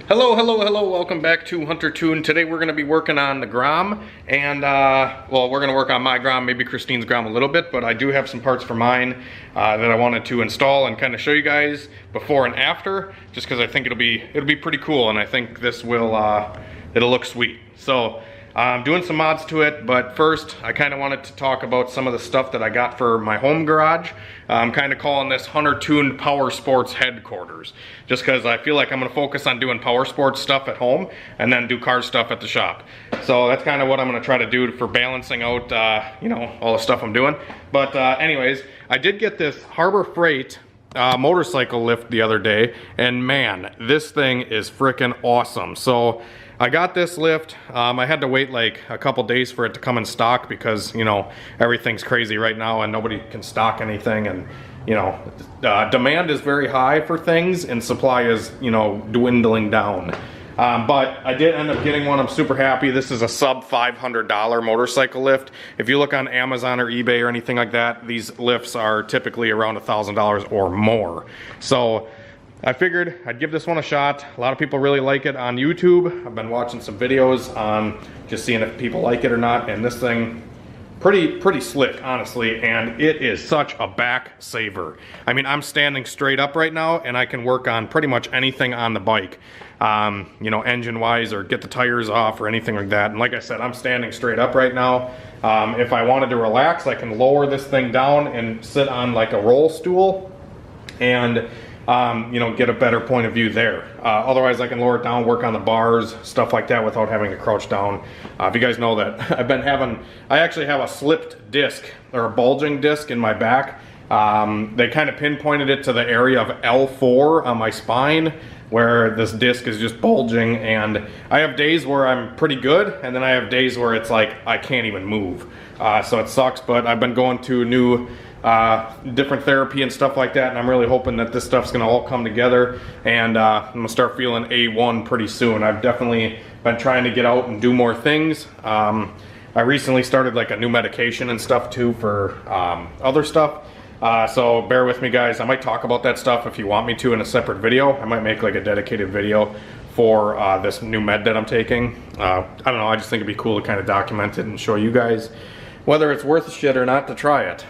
Hello, welcome back to Hunter Tune. Today we're going to be working on the Grom, and well, we're going to work on my Grom, maybe Christine's Grom a little bit, but I do have some parts for mine that I wanted to install and kind of show you guys before and after, just because I think it'll be pretty cool, and I think this will, it'll look sweet. So, I'm doing some mods to it, but first I kind of wanted to talk about some of the stuff that I got for my home garage. I'm kind of calling this Hunter Tuned Power Sports Headquarters, just because I feel like I'm going to focus on doing power sports stuff at home and then do car stuff at the shop. So that's kind of what I'm going to try to do for balancing out, you know, all the stuff I'm doing. But anyways, I did get this Harbor Freight motorcycle lift the other day, and man, this thing is freaking awesome. So I got this lift. I had to wait like a couple days for it to come in stock because, you know, everything's crazy right now and nobody can stock anything, and you know, demand is very high for things and supply is, you know, dwindling down. But I did end up getting one. I'm super happy. This is a sub $500 motorcycle lift. If you look on Amazon or eBay or anything like that, these lifts are typically around $1,000 or more. So I figured I'd give this one a shot. A lot of people really like it on YouTube. I've been watching some videos on just seeing if people like it or not, and this thing, pretty slick, honestly, and it is such a back saver. I mean, I'm standing straight up right now, and I can work on pretty much anything on the bike, you know, engine-wise, or get the tires off or anything like that. And like I said, I'm standing straight up right now. If I wanted to relax, I can lower this thing down and sit on like a roll stool, and you know, get a better point of view there. Otherwise, I can lower it down, work on the bars, stuff like that without having to crouch down. If you guys know that, I actually have a slipped disc, or a bulging disc in my back. They kind of pinpointed it to the area of L4 on my spine, where this disc is just bulging, and I have days where I'm pretty good, and then I have days where it's like I can't even move. So it sucks, but I've been going to new different therapy and stuff like that, and I'm really hoping that this stuff's gonna all come together, and I'm gonna start feeling A1 pretty soon. I've definitely been trying to get out and do more things. I recently started like a new medication and stuff too for other stuff, so bear with me, guys. I might talk about that stuff if you want me to in a separate video. I might make like a dedicated video for this new med that I'm taking. I don't know, I just think it'd be cool to kind of document it and show you guys whether it's worth the shit or not to try it.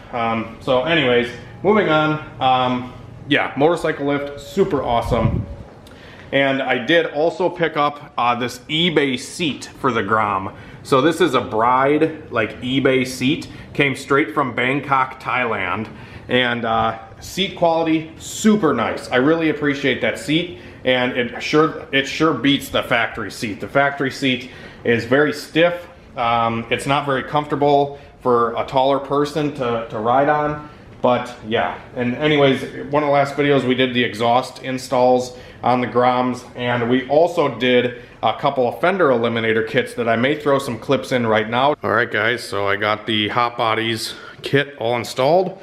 So anyways, moving on. Yeah, motorcycle lift, super awesome. And I did also pick up this eBay seat for the Grom. So this is a Bride, like, eBay seat. Came straight from Bangkok, Thailand. And seat quality, super nice. I really appreciate that seat. And it sure beats the factory seat. The factory seat is very stiff. It's not very comfortable for a taller person to ride on, but yeah. And anyways, one of the last videos we did the exhaust installs on the Groms, and we also did a couple of fender eliminator kits that I may throw some clips in right now. All right, guys, so I got the hot bodies kit all installed,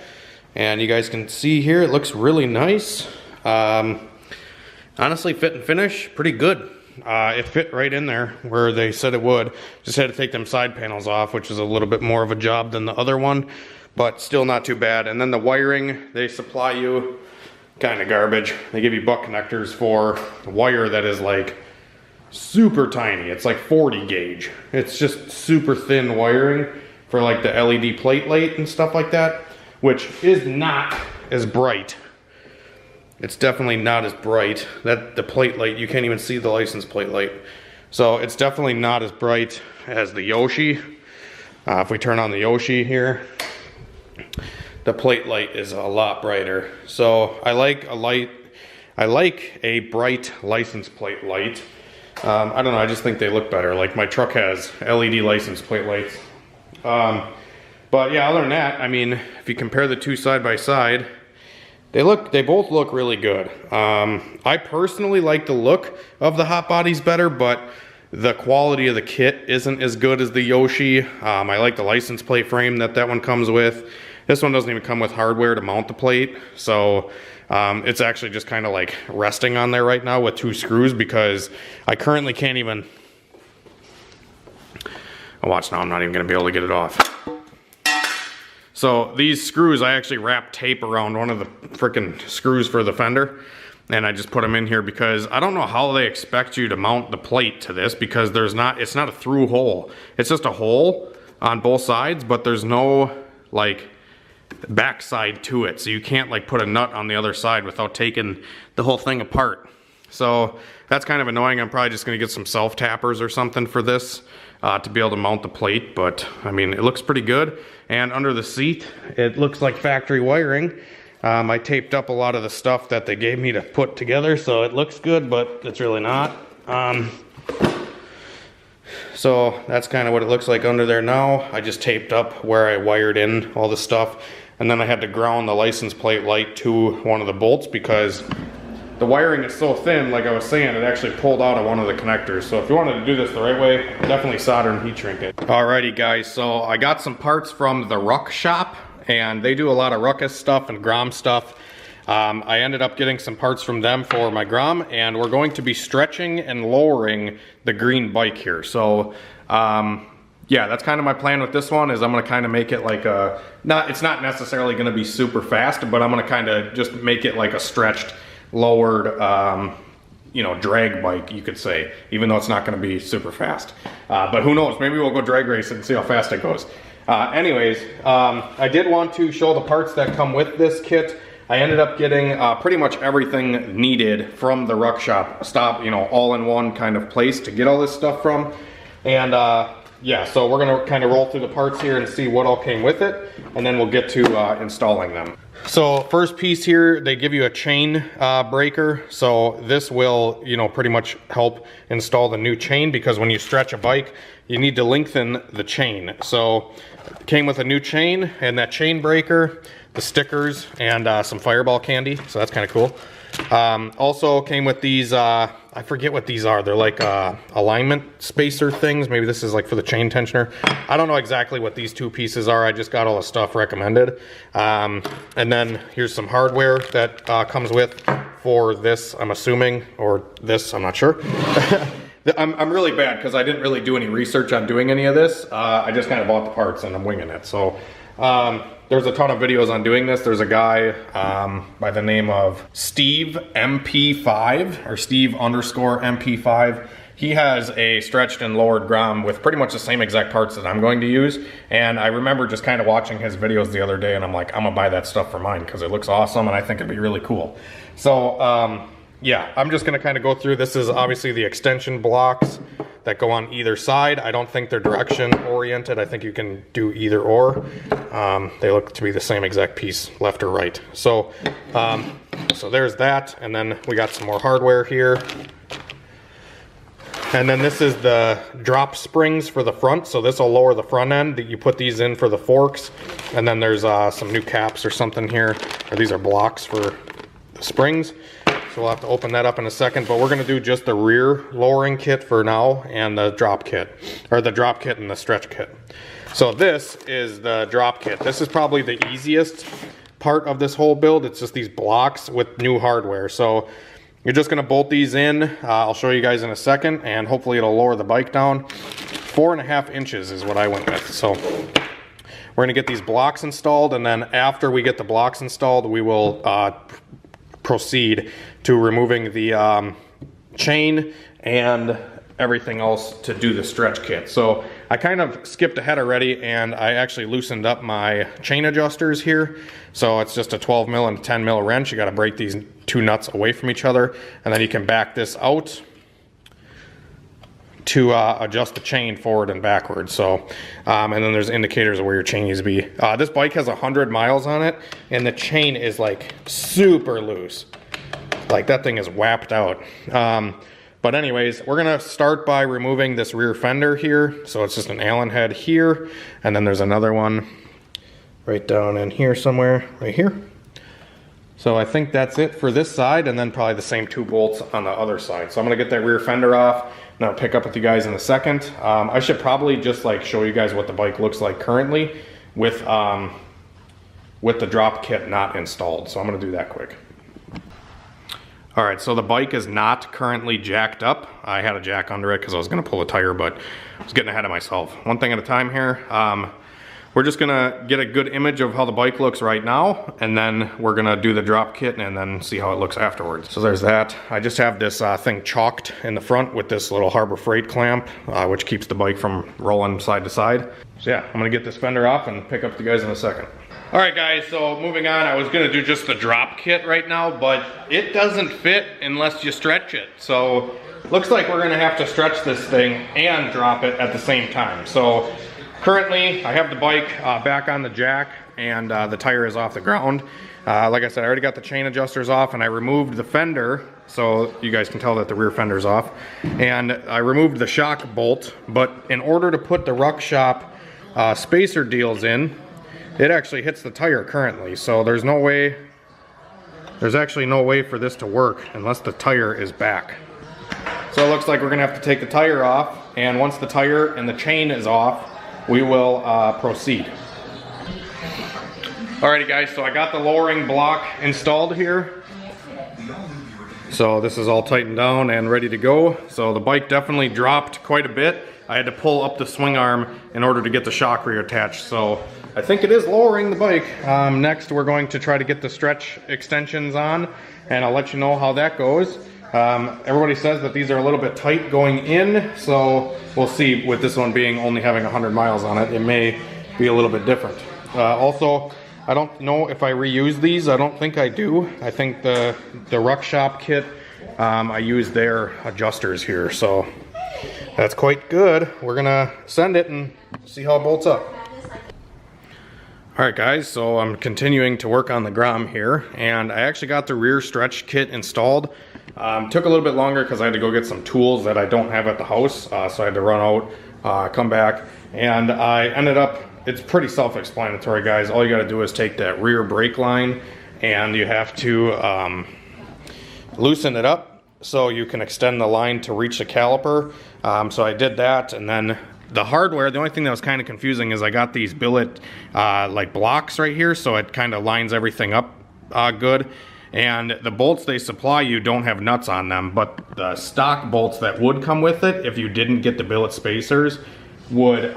and you guys can see here it looks really nice. Honestly, fit and finish pretty good. It fit right in there where they said it would. Just had to take them side panels off, which is a little bit more of a job than the other one, but still not too bad. And then the wiring, they supply you kind of garbage. They give you butt connectors for wire that is like super tiny. It's like 40 gauge. It's just super thin wiring for like the LED plate light and stuff like that, which is not as bright. It's definitely not as bright. The plate light, you can't even see the license plate light. So it's definitely not as bright as the Yoshi. If we turn on the Yoshi here, the plate light is a lot brighter. So I like a bright license plate light. I don't know, I just think they look better. Like my truck has LED license plate lights. But yeah, other than that, I mean, if you compare the two side by side, they both look really good. I personally like the look of the hot bodies better, but the quality of the kit isn't as good as the Yoshi. I like the license plate frame that one comes with. This one doesn't even come with hardware to mount the plate, so it's actually just kind of like resting on there right now with 2 screws, because I currently can't even, oh, watch now, I'm not even gonna be able to get it off. So these screws, I actually wrapped tape around one of the frickin' screws for the fender, and I just put them in here because I don't know how they expect you to mount the plate to this, because it's not a through hole. It's just a hole on both sides, but there's no like backside to it, so you can't like put a nut on the other side without taking the whole thing apart. So that's kind of annoying. I'm probably just gonna get some self tappers or something for this to be able to mount the plate, but I mean, it looks pretty good. And under the seat, it looks like factory wiring. I taped up a lot of the stuff that they gave me to put together, so it looks good, but it's really not. So that's kind of what it looks like under there now. I just taped up where I wired in all the stuff, and then I had to ground the license plate light to one of the bolts because the wiring is so thin, like I was saying, it actually pulled out of one of the connectors. So if you wanted to do this the right way, definitely solder and heat shrink it. Alrighty guys, so I got some parts from the Ruck shop, and they do a lot of Ruckus stuff and Grom stuff. I ended up getting some parts from them for my Grom, and we're going to be stretching and lowering the green bike here. So yeah, that's kind of my plan with this one, is I'm gonna kind of make it like a, it's not necessarily gonna be super fast, but I'm gonna kind of just make it like a stretched, lowered, you know, drag bike, you could say, even though it's not going to be super fast. But who knows, maybe we'll go drag race and see how fast it goes. Anyways, I did want to show the parts that come with this kit. I ended up getting pretty much everything needed from the Ruck shop, you know, all in one kind of place to get all this stuff from. And yeah, so we're gonna kind of roll through the parts here and see what all came with it, and then we'll get to installing them. So first piece here, they give you a chain breaker. So this will, you know, pretty much help install the new chain, because when you stretch a bike, you need to lengthen the chain. So it came with a new chain and that chain breaker, the stickers, and some Fireball candy. So that's kind of cool. Also came with these, I forget what these are. They're like alignment spacer things. Maybe this is like for the chain tensioner. I don't know exactly what these two pieces are. I just got all the stuff recommended. And then here's some hardware that comes with for this, I'm assuming, or this, I'm not sure. I'm really bad because I didn't really do any research on doing any of this. I just kind of bought the parts and I'm winging it. So there's a ton of videos on doing this. There's a guy by the name of Steve MP5, or Steve_MP5. He has a stretched and lowered Grom with pretty much the same exact parts that I'm going to use. And I remember just kind of watching his videos the other day, and I'm like, I'm gonna buy that stuff for mine because it looks awesome and I think it'd be really cool. So yeah, I'm just gonna kind of go through. This is obviously the extension blocks that go on either side. I don't think they're direction oriented. I think you can do either or. They look to be the same exact piece, left or right. So, so there's that. And then we got some more hardware here. And then this is the drop springs for the front. So this will lower the front end. You put these in for the forks. And then there's some new caps or something here. Or these are blocks for the springs. So we'll have to open that up in a second, but we're gonna do just the rear lowering kit for now and the drop kit, or the drop kit and the stretch kit. So this is the drop kit. This is probably the easiest part of this whole build. It's just these blocks with new hardware. So you're just gonna bolt these in. I'll show you guys in a second, and hopefully it'll lower the bike down. 4.5 inches is what I went with. So we're gonna get these blocks installed, and then after we get the blocks installed, we will proceed to removing the chain and everything else to do the stretch kit. So I kind of skipped ahead already, and I actually loosened up my chain adjusters here. So it's just a 12 mil and a 10 mil wrench. You got to break these two nuts away from each other, and then you can back this out to adjust the chain forward and backwards. So, and then there's indicators of where your chain needs to be. This bike has 100 miles on it, and the chain is like super loose. Like that thing is whapped out. But anyways, we're gonna start by removing this rear fender here. So it's just an Allen head here, and then there's another one right down in here somewhere, right here. So I think that's it for this side, and then probably the same two bolts on the other side. So I'm gonna get that rear fender off, and I'll pick up with you guys in a second. I should probably just like show you guys what the bike looks like currently with the drop kit not installed. So I'm gonna do that quick. All right, so the bike is not currently jacked up. I had a jack under it because I was gonna pull a tire, but I was getting ahead of myself. One thing at a time here. we're just gonna get a good image of how the bike looks right now, and then we're gonna do the drop kit and then see how it looks afterwards. So there's that. I just have this thing chalked in the front with this little Harbor Freight clamp, which keeps the bike from rolling side to side. So yeah, I'm gonna get this fender off and pick up the guys in a second. All right guys, so moving on, I was gonna do just the drop kit right now, but it doesn't fit unless you stretch it. So looks like we're gonna have to stretch this thing and drop it at the same time. So currently, I have the bike back on the jack and the tire is off the ground. Like I said, I already got the chain adjusters off and I removed the fender, so you guys can tell that the rear fender's off. And I removed the shock bolt, but in order to put the Ruck Shop spacer deals in, it actually hits the tire currently, so there's actually no way for this to work unless the tire is back. So it looks like we're gonna have to take the tire off, and once the tire and the chain is off, we will proceed. Alrighty guys, so I got the lowering block installed here. So this is all tightened down and ready to go. So the bike definitely dropped quite a bit. I had to pull up the swing arm in order to get the shock reattached. So I think it is lowering the bike. Next we're going to try to get the stretch extensions on, and I'll let you know how that goes. Everybody says that these are a little bit tight going in, so we'll see. With this one being only having 100 miles on it, it may be a little bit different. Also, I don't know if I reuse these. I don't think I do. I think the Ruck Shop kit, I use their adjusters here, so that's quite good. We're gonna send it and see how it bolts up. Alright guys, so I'm continuing to work on the Grom here, and I actually got the rear stretch kit installed. Took a little bit longer because I had to go get some tools that I don't have at the house, so I had to run out, come back, and I ended up, it's pretty self-explanatory guys. All you got to do is take that rear brake line and you have to loosen it up so you can extend the line to reach the caliper. So I did that, and then the hardware, the only thing that was kind of confusing is I got these billet like blocks right here, so it kind of lines everything up good. And the bolts they supply you don't have nuts on them, but the stock bolts that would come with it, if you didn't get the billet spacers, would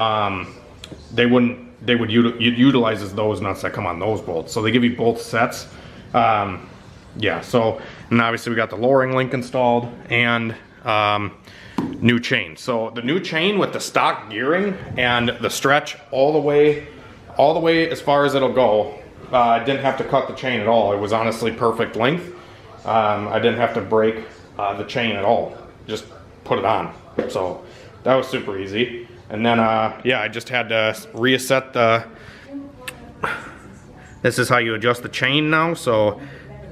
they would utilize as those nuts that come on those bolts. So they give you both sets. Yeah, so, and obviously we got the lowering link installed and new chain. So the new chain with the stock gearing and the stretch all the way as far as it'll go. I didn't have to cut the chain at all. It was honestly perfect length. I didn't have to break the chain at all. Just put it on. So that was super easy. And then, yeah, I just had to reset the... This is how you adjust the chain now. So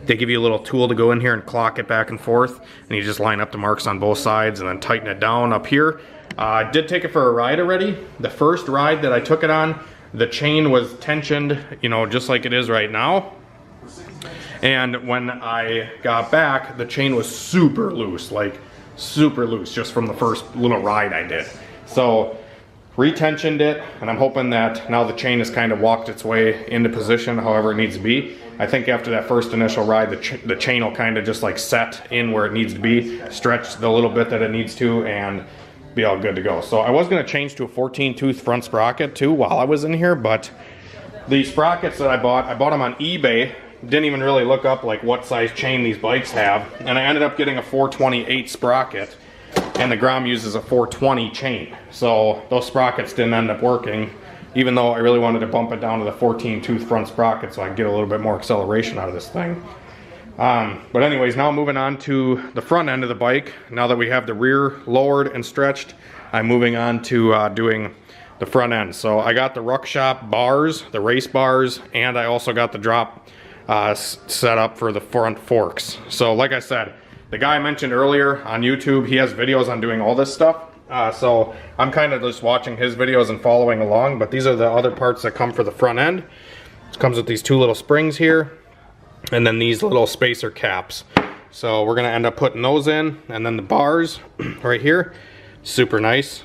they give you a little tool to go in here and clock it back and forth. And you just line up the marks on both sides and then tighten it down up here. I did take it for a ride already. The first ride that I took it on, the chain was tensioned, you know, just like it is right now. And when I got back, the chain was super loose, like super loose, just from the first little ride I did. So retensioned it, and I'm hoping that now the chain has kind of walked its way into position however it needs to be. I think after that first initial ride, the chain will kind of just like set in where it needs to be, stretch the little bit that it needs to, and be all good to go. So I was going to change to a 14-tooth front sprocket too while I was in here, but the sprockets that I bought them on eBay. Didn't even really look up like what size chain these bikes have, and I ended up getting a 428 sprocket, and the Grom uses a 420 chain. So those sprockets didn't end up working, even though I really wanted to bump it down to the 14-tooth front sprocket so I could get a little bit more acceleration out of this thing. But anyways, now moving on to the front end of the bike. Now that we have the rear lowered and stretched, I'm moving on to doing the front end. So I got the Ruck Shop bars, the race bars, and I also got the drop set up for the front forks. So like I said, the guy I mentioned earlier on YouTube, he has videos on doing all this stuff. So I'm kind of just watching his videos and following along, but these are the other parts that come for the front end. It comes with these two little springs here, and then these little spacer caps. So we're gonna end up putting those in, and then the bars right here, super nice.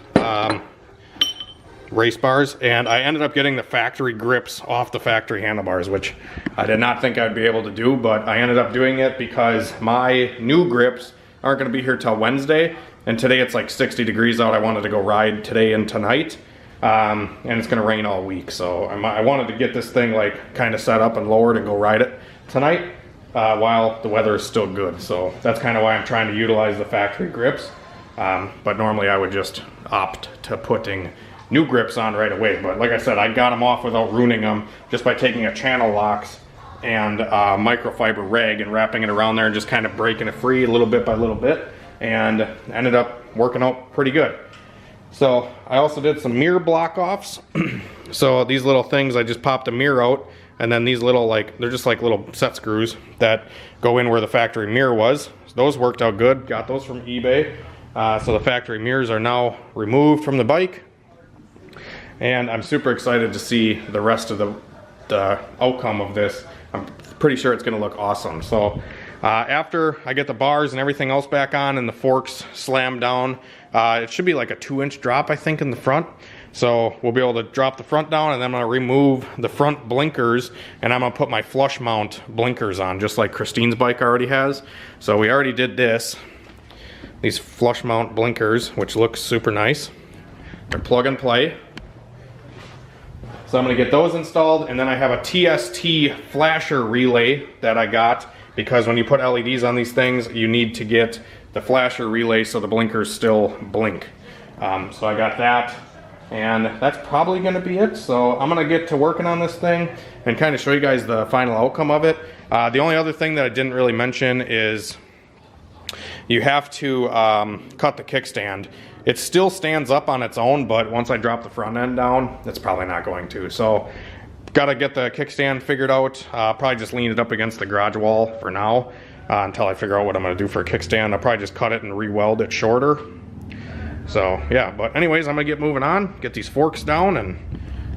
Race bars, and I ended up getting the factory grips off the factory handlebars, which I did not think I'd be able to do, but I ended up doing it because my new grips aren't going to be here till Wednesday, and today it's like 60 degrees out. I wanted to go ride today and tonight, and it's gonna rain all week. So I wanted to get this thing like kind of set up and lowered and go ride it tonight while the weather is still good. So that's kind of why I'm trying to utilize the factory grips. But normally I would just opt to putting new grips on right away. But like I said, I got them off without ruining them just by taking a channel locks and microfiber rag and wrapping it around there and just kind of breaking it free little bit by little bit, and ended up working out pretty good. So I also did some mirror block offs. So these little things, I just popped a mirror out, and then these little, like, they're just like little set screws that go in where the factory mirror was. So those worked out good. Got those from eBay. So the factory mirrors are now removed from the bike, and I'm super excited to see the rest of the outcome of this. I'm pretty sure it's going to look awesome. So after I get the bars and everything else back on and the forks slammed down, it should be like a 2-inch drop, I think, in the front. So we'll be able to drop the front down, and then I'm going to remove the front blinkers, and I'm going to put my flush mount blinkers on, just like Christine's bike already has. So we already did this. These flush mount blinkers, which look super nice. They're plug and play. So I'm going to get those installed, and then I have a TST flasher relay that I got, because when you put LEDs on these things, you need to get the flasher relay so the blinkers still blink. So I got that, and that's probably going to be it. So I'm going to get to working on this thing and kind of show you guys the final outcome of it. The only other thing that I didn't really mention is you have to cut the kickstand. It still stands up on its own, but once I drop the front end down, it's probably not going to. So gotta get the kickstand figured out. Probably just lean it up against the garage wall for now until I figure out what I'm gonna do for a kickstand. I'll probably just cut it and re-weld it shorter. So yeah, but anyways, I'm gonna get moving on, get these forks down, and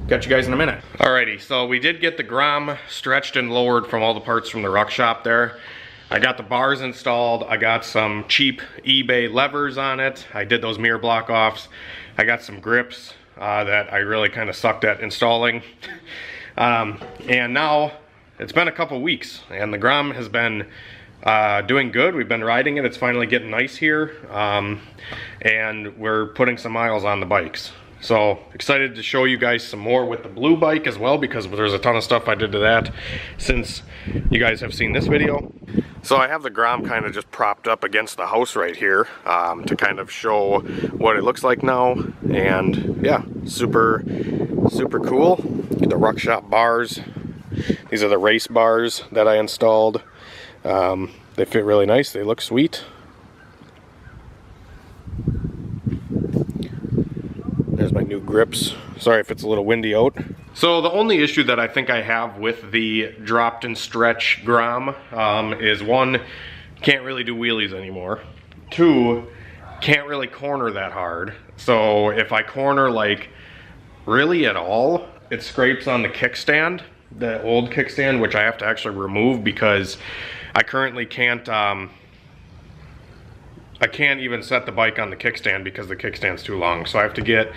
catch you guys in a minute. Alrighty, so we did get the Grom stretched and lowered from all the parts from the Ruck shop there. I got the bars installed. I got some cheap eBay levers on it. I did those mirror block offs. I got some grips that I really kind of sucked at installing. And now it's been a couple weeks, and the Grom has been doing good. We've been riding it. It's finally getting nice here, and we're putting some miles on the bikes. So excited to show you guys some more with the blue bike as well, because there's a ton of stuff I did to that since you guys have seen this video. So I have the Grom kind of just propped up against the house right here to kind of show what it looks like now. And yeah, super cool. The Ruck shop bars. These are the race bars that I installed. They fit really nice. They look sweet. There's my new grips. Sorry if it's a little windy out. So the only issue that I think I have with the dropped and stretch Grom is, one, can't really do wheelies anymore. Two, can't really corner that hard. So if I corner like really at all, it scrapes on the kickstand, the old kickstand, which I have to actually remove because I currently can't I can't even set the bike on the kickstand because the kickstand's too long. So I have to get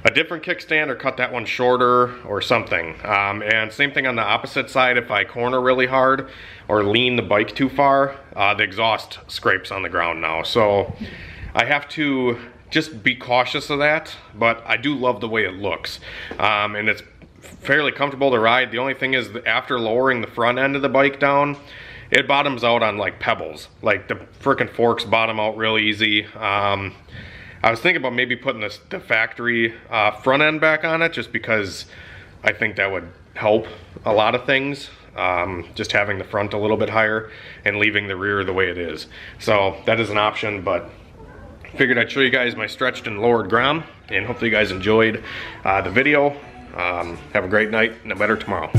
a different kickstand or cut that one shorter or something. And same thing on the opposite side. If I corner really hard or lean the bike too far, the exhaust scrapes on the ground now. So I have to just be cautious of that, but I do love the way it looks. And it's fairly comfortable to ride. The only thing is that after lowering the front end of the bike down, it bottoms out on like pebbles. Like the frickin' forks bottom out real easy. I was thinking about maybe putting the factory front end back on it, just because I think that would help a lot of things. Just having the front a little bit higher and leaving the rear the way it is. So that is an option, but figured I'd show you guys my stretched and lowered Grom, and hopefully you guys enjoyed the video. Have a great night and a better tomorrow.